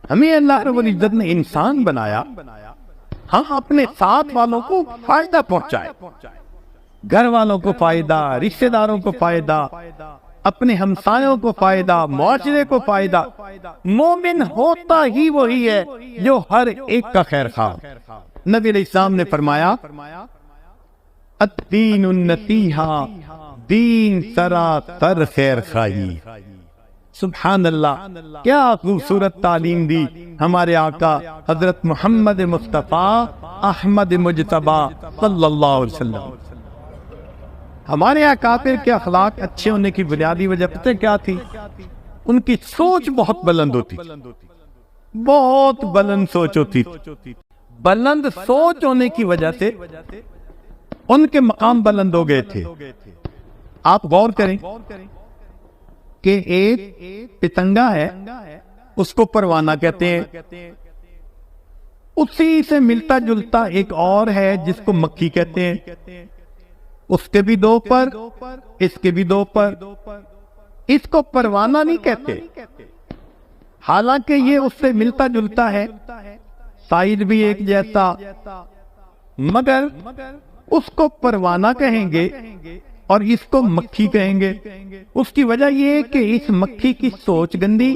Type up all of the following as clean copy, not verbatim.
ہمیں اللہ رب العزت نے انسان بنایا، ہم اپنے ساتھ والوں کو فائدہ پہنچائے، گھر والوں کو فائدہ، رشتہ داروں کو فائدہ، اپنے ہمسایوں کو فائدہ، معاشرے کو فائدہ۔ مومن ہوتا ہی وہی ہے جو ہر ایک کا خیر خواہ۔ نبی علیہ السلام نے فرمایا الدین النصیحہ، دین سراسر خیر خواہی۔ سبحان اللہ، کیا خوبصورت تعلیم دی ہمارے آقا حضرت محمد مصطفیٰ احمد مجتبی صلی اللہ علیہ وسلم۔ ہمارے اکابر کے اخلاق اچھے ہونے کی بنیادی وجہ پتہ کیا تھی؟ ان کی سوچ بہت بلند ہوتی تھی، بہت بلند سوچ ہوتی تھی۔ بلند سوچ ہونے کی وجہ سے ان کے مقام بلند ہو گئے تھے۔ آپ غور کریں کہ ایک پتنگا ہے، اس کو پروانہ کہتے ہیں، اسی سے ملتا جلتا ایک اور ہے جس کو مکھی کہتے ہیں، اس کے بھی دو پر، اس کے بھی دو پر، اس کو پروانہ نہیں کہتے، حالانکہ یہ اس سے ملتا جلتا ہے، سائز بھی ایک جیسا، مگر اس کو پروانہ کہیں گے اور اس کو مکھی کہیں گے۔ اس کی وجہ یہ ہے کہ اس مکھی کی سوچ گندی،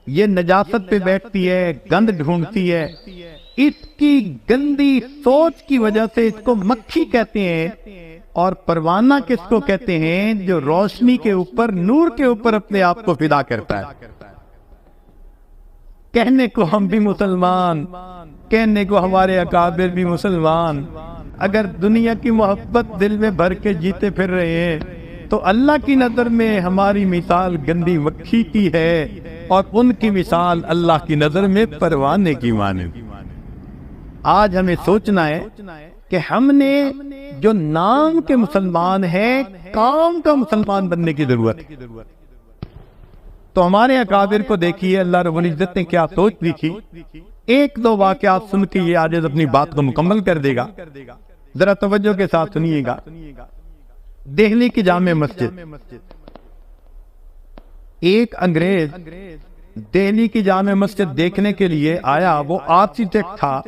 یہ نجاست پہ بیٹھتی ہے، گند ڈھونڈتی ہے، اس کی گندی سوچ کی وجہ سے اس کو مکھی کہتے ہیں۔ اور پروانہ کس کو کہتے ہیں؟ جو روشنی کے اوپر، نور کے اوپر اپنے آپ کو فدا کرتا ہے۔ کہنے کو ہم بھی مسلمان، کہنے کو ہمارے اکابر بھی مسلمان، اگر دنیا کی محبت دل میں بھر کے جیتے پھر رہے ہیں تو اللہ کی نظر میں ہماری مثال گندی مکھی کی ہے، اور ان کی مثال اللہ کی نظر میں پروانے کی مانند۔ آج ہمیں سوچنا ہے کہ ہم نے جو نام کے مسلمان ہیں، کام کا مسلمان بننے کی ضرورت ہے۔ تو ہمارے اکابر کو دیکھیے اللہ رب العزت نے کیا سوچ دی تھی۔ ایک دو واقعات سن کے یہ عاجز اپنی بات کو مکمل کر دے گا، ذرا توجہ کے ساتھ سنیے گا۔ دہلی کی جامع مسجد، ایک انگریز دہلی کی جامع مسجد دیکھنے کے لیے آیا۔ وہ آرکیٹیکٹ تھا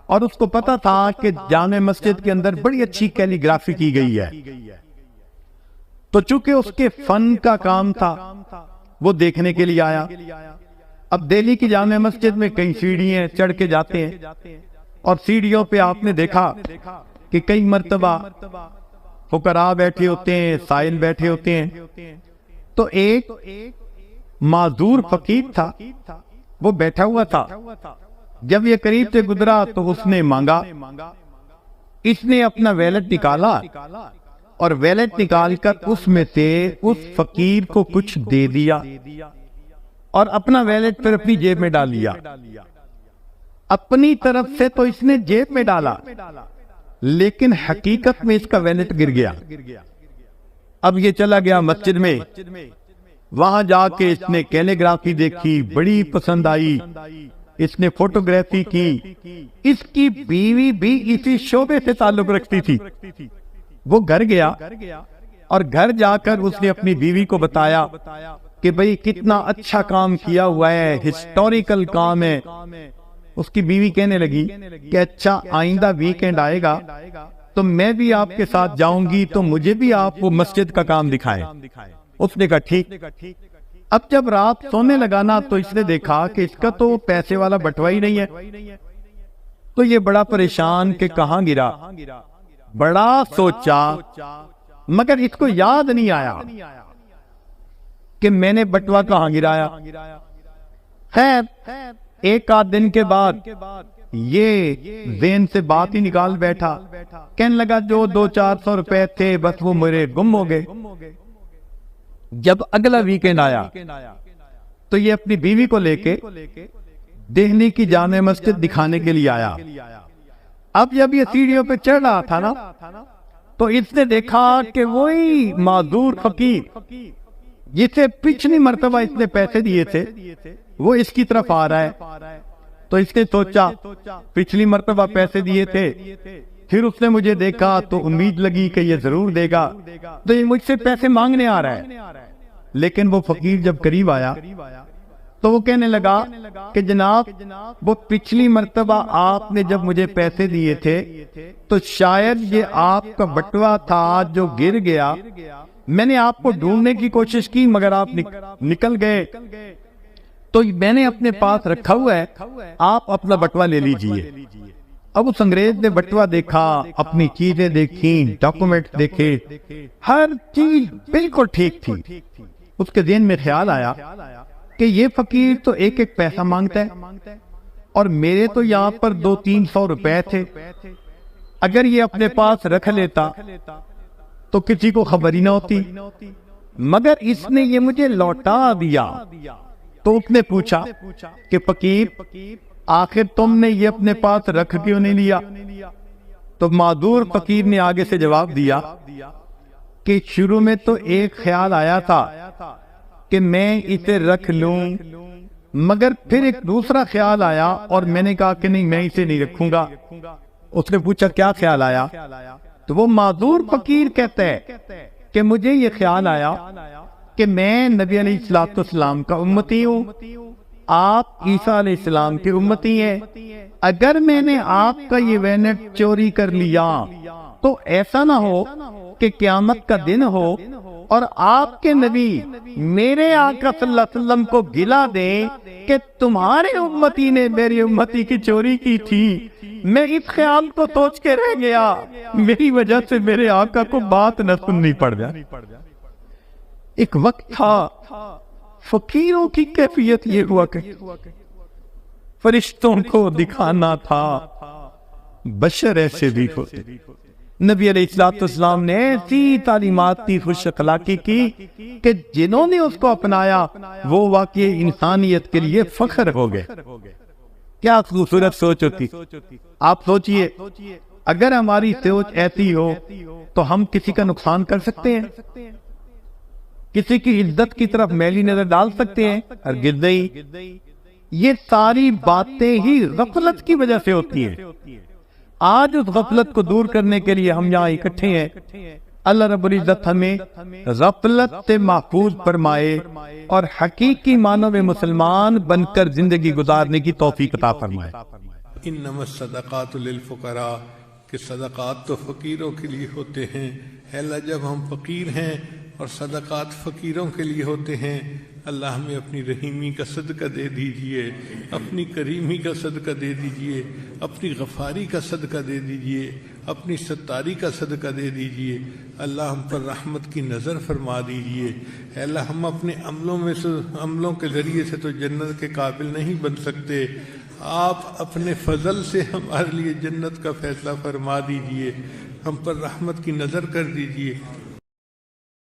اور اس کو پتا تھا کہ جامع مسجد کے اندر بڑی اچھی کیلی گرافی کی گئی ہے، تو چونکہ اس کے فن کا کام تھا وہ دیکھنے کے لیے آیا۔ اب دہلی کی جامع مسجد میں کئی سیڑھیاں چڑھ کے جاتے ہیں، اور سیڑھیوں پہ آپ نے دیکھا کہ کئی مرتبہ فقراء بیٹھے ہوتے ہیں، سائل بیٹھے ہوتے ہیں۔ تو ایک معذور فقیر تھا، وہ بیٹھا ہوا تھا۔ جب یہ قریب سے گزرا تو اس نے مانگا، اس نے اپنا ویلٹ نکالا اور ویلٹ نکال کر اس میں سے اس فقیر کو کچھ دے دیا، اور اپنا ویلٹ پھر اپنی جیب میں ڈال لیا۔ اپنی طرف سے تو اس نے جیب میں ڈالا، لیکن حقیقت میں اس کا ویلٹ گر گیا۔ اب یہ چلا گیا مسجد میں، وہاں جا کے اس نے کیلیگرافی دیکھی، بڑی پسند آئی، اس نے فوٹوگرافی کی۔ اس کی بیوی بھی اسی شعبے سے تعلق رکھتی تھی۔ وہ گھر گیا اور گھر جا کر اس نے اپنی بیوی کو بتایا کہ بھئی کتنا اچھا کام کیا ہوا ہے، ہسٹوریکل کام ہے۔ اس کی بیوی کہنے لگی کہ اچھا آئندہ ویکنڈ آئے گا تو میں بھی آپ کے ساتھ جاؤں گی، تو مجھے بھی آپ وہ مسجد کا کام دکھائیں۔ اس نے کہا ٹھیک۔ اب جب رات سونے لگا نا تو اس نے دیکھا کہ اس کا تو پیسے والا بٹوا ہی نہیں ہے، تو یہ بڑا پریشان کہ کہاں گرا، بڑا سوچا، مگر اس کو یاد نہیں آیا کہ میں نے بٹوا کہاں گرایا۔ خیر ایک آدھ دن کے بعد یہ ذہن سے بات ہی نکال بیٹھا، کہنے لگا جو 200-400 روپے تھے بس وہ میرے گم ہو گئے۔ جب اگلا ویکنڈ آیا تو یہ اپنی بیوی کو لے کے دہلی کی جامع مسجد دکھانے کے لیے آیا۔ اب جب یہ سیڑھیوں پہ چڑھ رہا تھا نا تو اس نے دیکھا کہ وہی معذور فقیر جسے پچھلی مرتبہ اس نے پیسے دیے تھے وہ اس کی طرف آ رہا ہے۔ تو اس نے سوچا پچھلی مرتبہ پیسے دیے تھے، پھر اس نے مجھے دیکھا تو امید لگی کہ یہ ضرور دے گا، تو یہ مجھ سے پیسے مانگنے آ رہا ہے۔ لیکن وہ فقیر جب قریب آیا تو وہ کہنے لگا کہ جناب وہ پچھلی مرتبہ آپ نے جب مجھے پیسے دیے تھے تو شاید یہ آپ کا بٹوا تھا جو گر گیا، میں نے آپ کو ڈھونڈنے کی کوشش کی مگر آپ نکل گئے، تو میں نے اپنے پاس رکھا ہوا ہے، آپ اپنا بٹوا لے لیجئے۔ اب اس انگریز نے بٹوا دیکھا، اپنی چیزیں دیکھیں، ڈاکومنٹ دیکھے، ہر چیز بالکل ٹھیک تھی۔ اس کے ذہن میں خیال آیا کہ یہ فقیر تو ایک ایک پیسہ مانگتا ہے اور میرے تو یہاں پر 200-300 روپے تھے، اگر یہ اپنے پاس رکھ لیتا تو کسی کو خبر ہی نہ ہوتی، مگر اس نے یہ مجھے لوٹا دیا۔ تو اس نے پوچھا کہ فقیر آخر تم نے یہ اپنے پاس رکھ کیوں نہیں لیا؟ تو معذور فقیر نے آگے سے جواب دیا کہ شروع میں تو ایک خیال آیا تھا کہ میں اسے رکھ لوں، مگر پھر ایک دوسرا خیال آیا اور میں نے کہا کہ نہیں، میں اسے نہیں رکھوں گا۔ اس نے پوچھا کیا خیال آیا؟ تو وہ معذور فقیر کہتا ہے کہ مجھے یہ خیال آیا کہ میں نبی علیہ السلام کا امتی ہوں، آپ عیسیٰ علیہ السلام کی امتی ہیں، اگر میں نے آپ کا یہ وینٹ چوری کر لیا تو ایسا نہ ہو کہ قیامت کا دن ہو اور آپ کے نبی میرے آقا صلی اللہ علیہ وسلم کو گلا دیں کہ تمہارے امتی نے میری امتی کی چوری کی تھی۔ میں اس خیال کو سوچ کے رہ گیا، میری وجہ سے میرے آقا کو بات نہ سننی پڑ جائے۔ ایک وقت تھا فقیروں کی کیفیت یہ ہوا کہ فرشتوں کو دکھانا تھا بشر ایسے بھی ہوتے۔ نبی علیہ السلام نے ایسی تعلیمات کی، خوش اخلاقی کی کہ جنہوں نے اس کو اپنایا وہ واقعی انسانیت کے لیے فخر ہو گئے۔ کیا خوبصورت سوچ ہوتی۔ آپ سوچئے اگر ہماری سوچ ایسی ہو تو ہم کسی کا نقصان کر سکتے ہیں، کسی کی عزت کی طرف میلی نظر ڈال سکتے ہیں؟ ہرگز نہیں۔ یہ ساری باتیں ہی غفلت کی وجہ سے ہوتی ہیں۔ آج اس غفلت کو دور کرنے کے لیے ہم یہاں اکٹھے ہیں۔ اللہ رب العزت ہمیں غفلت سے محفوظ فرمائے اور حقیقی معنوں میں مسلمان بن کر زندگی گزارنے کی توفیق عطا فرمائے۔ انما الصدقات للفقراء، کہ صدقات تو فقیروں کے لیے ہوتے ہیں۔ اے اللہ جب ہم فقیر ہیں اور صدقات فقیروں کے لیے ہوتے ہیں، اللہ ہمیں اپنی رحیمی کا صدقہ دے دیجئے، اپنی کریمی کا صدقہ دے دیجئے، اپنی غفاری کا صدقہ دے دیجئے، اپنی ستاری کا صدقہ دے دیجئے۔ اللہ ہم پر رحمت کی نظر فرما دیجئے۔ اے اللہ ہم اپنے عملوں کے ذریعے سے تو جنت کے قابل نہیں بن سکتے، آپ اپنے فضل سے ہمارے لیے جنت کا فیصلہ فرما دیجئے، ہم پر رحمت کی نظر کر دیجئے۔